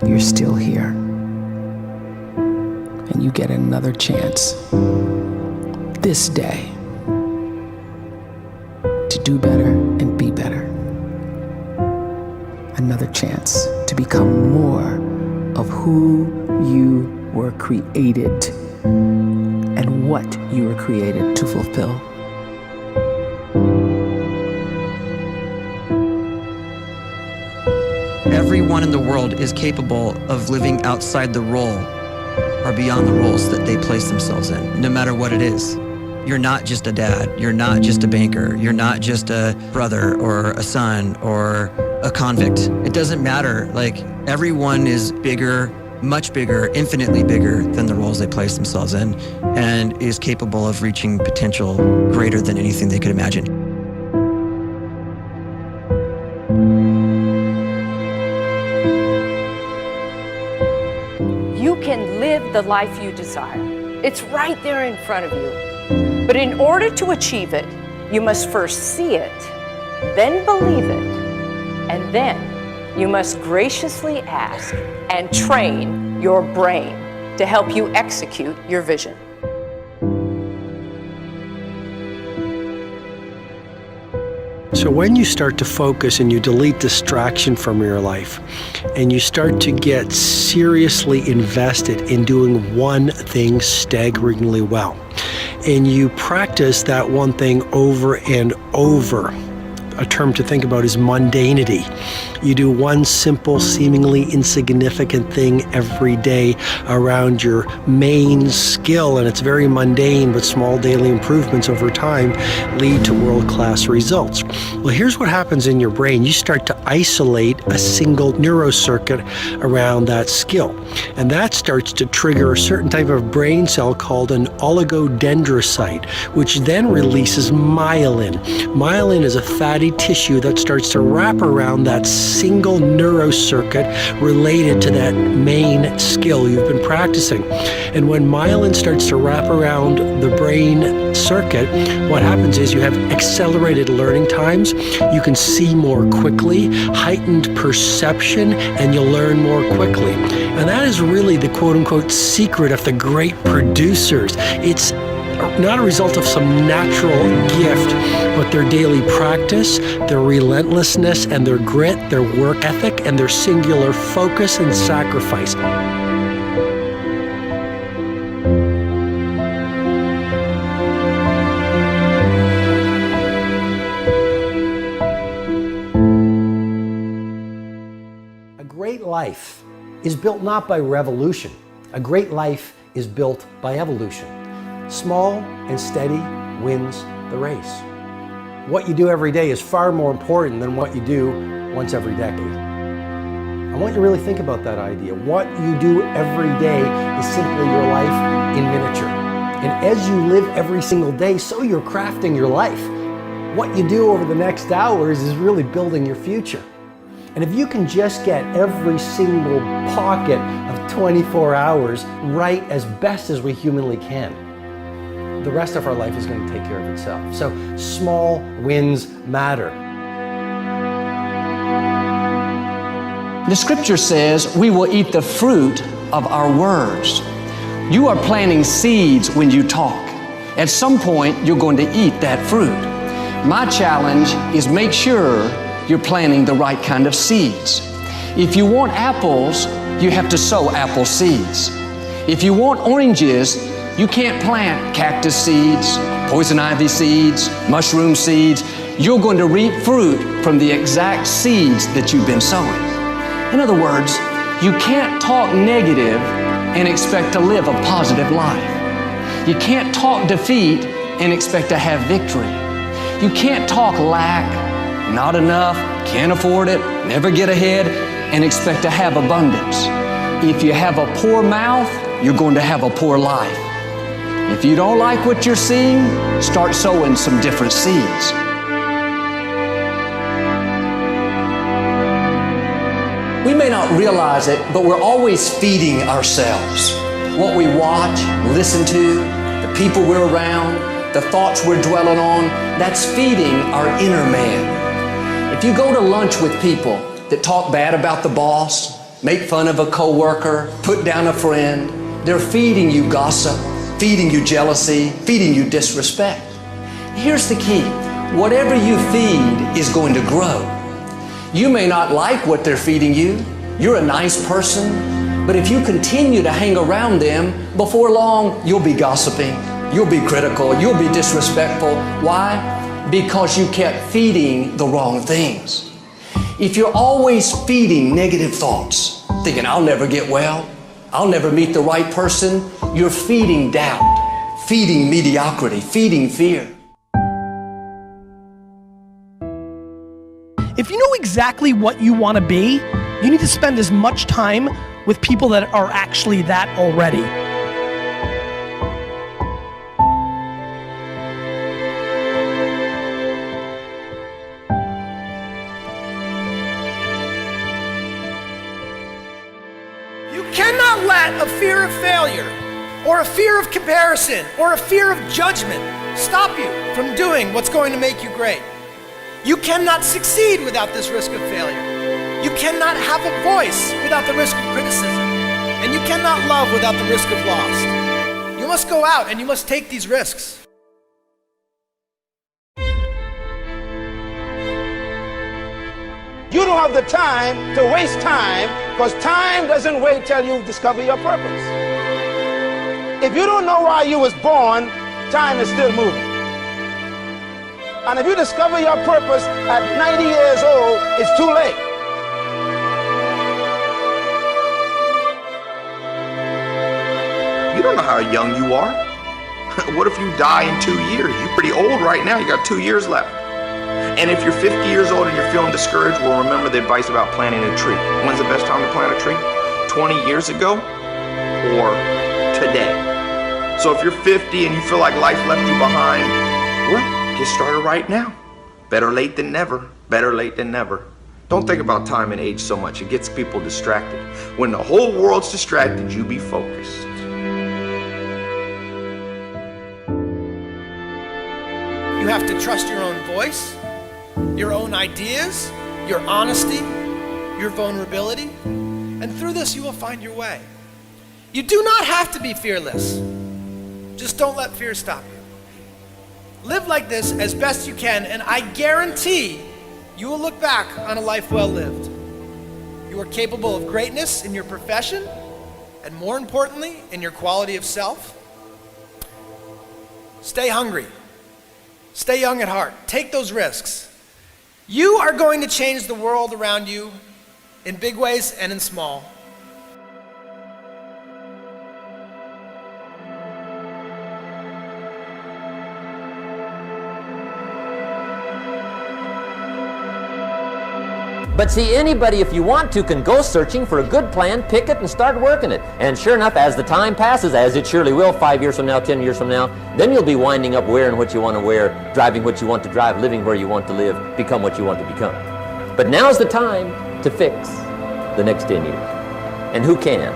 you're still here. And you get another chance this day to do better and be better. Another chance to become more of who you were created and what you were created to fulfill. Everyone in the world is capable of living outside the role or beyond the roles that they place themselves in, no matter what it is. You're not just a dad, you're not just a banker, you're not just a brother or a son or a convict. It doesn't matter. Like, everyone is bigger, much bigger, infinitely bigger than the roles they place themselves in, and is capable of reaching potential greater than anything they could imagine. You can live the life you desire. It's right there in front of you. But in order to achieve it, you must first see it, then believe it, and then you must graciously ask and train your brain to help you execute your vision. So when you start to focus and you delete distraction from your life, and you start to get seriously invested in doing one thing staggeringly well, and you practice that one thing over and over, a term to think about is mundanity. You do one simple, seemingly insignificant thing every day around your main skill, and it's very mundane, but small daily improvements over time lead to world-class results. Well, here's what happens in your brain. You start to isolate a single neurocircuit around that skill, and that starts to trigger a certain type of brain cell called an oligodendrocyte, which then releases myelin. Myelin is a fatty tissue that starts to wrap around that single neurocircuit related to that main skill you've been practicing. And when myelin starts to wrap around the brain circuit, what happens is you have accelerated learning times, you can see more quickly, heightened perception, and you'll learn more quickly. And that is really the quote-unquote secret of the great producers. It's not a result of some natural gift, but their daily practice, their relentlessness and their grit, their work ethic, and their singular focus and sacrifice. A great life is built not by revolution. A great life is built by evolution. Small and steady wins the race. What you do every day is far more important than what you do once every decade. I want you to really think about that idea. What you do every day is simply your life in miniature. And as you live every single day, so you're crafting your life. What you do over the next hours is really building your future. And if you can just get every single pocket of 24 hours right as best as we humanly can, the rest of our life is going to take care of itself. So small wins matter. The scripture says we will eat the fruit of our words. You are planting seeds when you talk. At some point, you're going to eat that fruit. My challenge is make sure you're planting the right kind of seeds. If you want apples, you have to sow apple seeds. If you want oranges, you can't plant cactus seeds, poison ivy seeds, mushroom seeds. You're going to reap fruit from the exact seeds that you've been sowing. In other words, you can't talk negative and expect to live a positive life. You can't talk defeat and expect to have victory. You can't talk lack, not enough, can't afford it, never get ahead, and expect to have abundance. If you have a poor mouth, you're going to have a poor life. If you don't like what you're seeing, start sowing some different seeds. We may not realize it, but we're always feeding ourselves. What we watch, listen to, the people we're around, the thoughts we're dwelling on, that's feeding our inner man. If you go to lunch with people that talk bad about the boss, make fun of a coworker, put down a friend. They're feeding you gossip, feeding you jealousy, feeding you disrespect. Here's the key. Whatever you feed is going to grow. You may not like what they're feeding you. You're a nice person, but if you continue to hang around them, before long, you'll be gossiping, you'll be critical, you'll be disrespectful. Why? Because you kept feeding the wrong things. If you're always feeding negative thoughts, thinking, I'll never get well, I'll never meet the right person, you're feeding doubt, feeding mediocrity, feeding fear. If you know exactly what you want to be, you need to spend as much time with people that are actually that already. You cannot let a fear of failure, or a fear of comparison, or a fear of judgment stop you from doing what's going to make you great. You cannot succeed without this risk of failure. You cannot have a voice without the risk of criticism. And you cannot love without the risk of loss. You must go out and you must take these risks. You don't have the time to waste time, because time doesn't wait till you discover your purpose. If you don't know why you was born, time is still moving. And if you discover your purpose at 90 years old, it's too late. You don't know how young you are. What if you die in 2 years? You're pretty old right now. You got 2 years left. And if you're 50 years old and you're feeling discouraged, well, remember the advice about planting a tree. When's the best time to plant a tree? 20 years ago or today? So if you're 50 and you feel like life left you behind, well, get started right now. Better late than never. Better late than never. Don't think about time and age so much. It gets people distracted. When the whole world's distracted, you be focused. You have to trust your own voice, your own ideas, your honesty, your vulnerability, and through this you will find your way. You do not have to be fearless. Just don't let fear stop you. Live like this as best you can, and I guarantee you will look back on a life well lived. You are capable of greatness in your profession, and more importantly, in your quality of self. Stay hungry. Stay young at heart. Take those risks. You are going to change the world around you in big ways and in small. But see, anybody, if you want to, can go searching for a good plan, pick it, and start working it. And sure enough, as the time passes, as it surely will, 5 years from now, 10 years from now, then you'll be winding up wearing what you want to wear, driving what you want to drive, living where you want to live, become what you want to become. But now's the time to fix the next 10 years. And who can?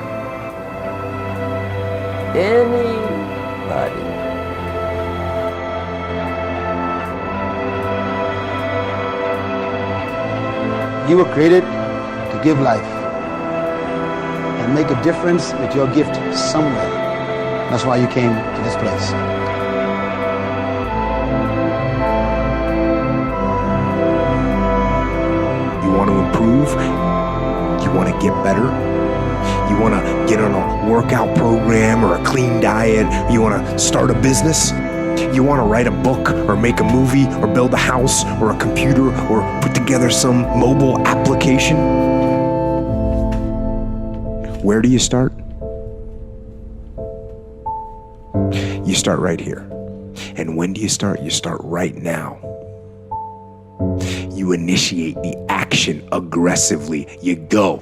Anybody. You were created to give life and make a difference with your gift somewhere. That's why you came to this place. You want to improve? You want to get better? You want to get on a workout program or a clean diet? You want to start a business? You want to write a book or make a movie or build a house or a computer or put together some mobile application? Where do you start? You start right here. And when do you start? You start right now. You initiate the action aggressively. You go.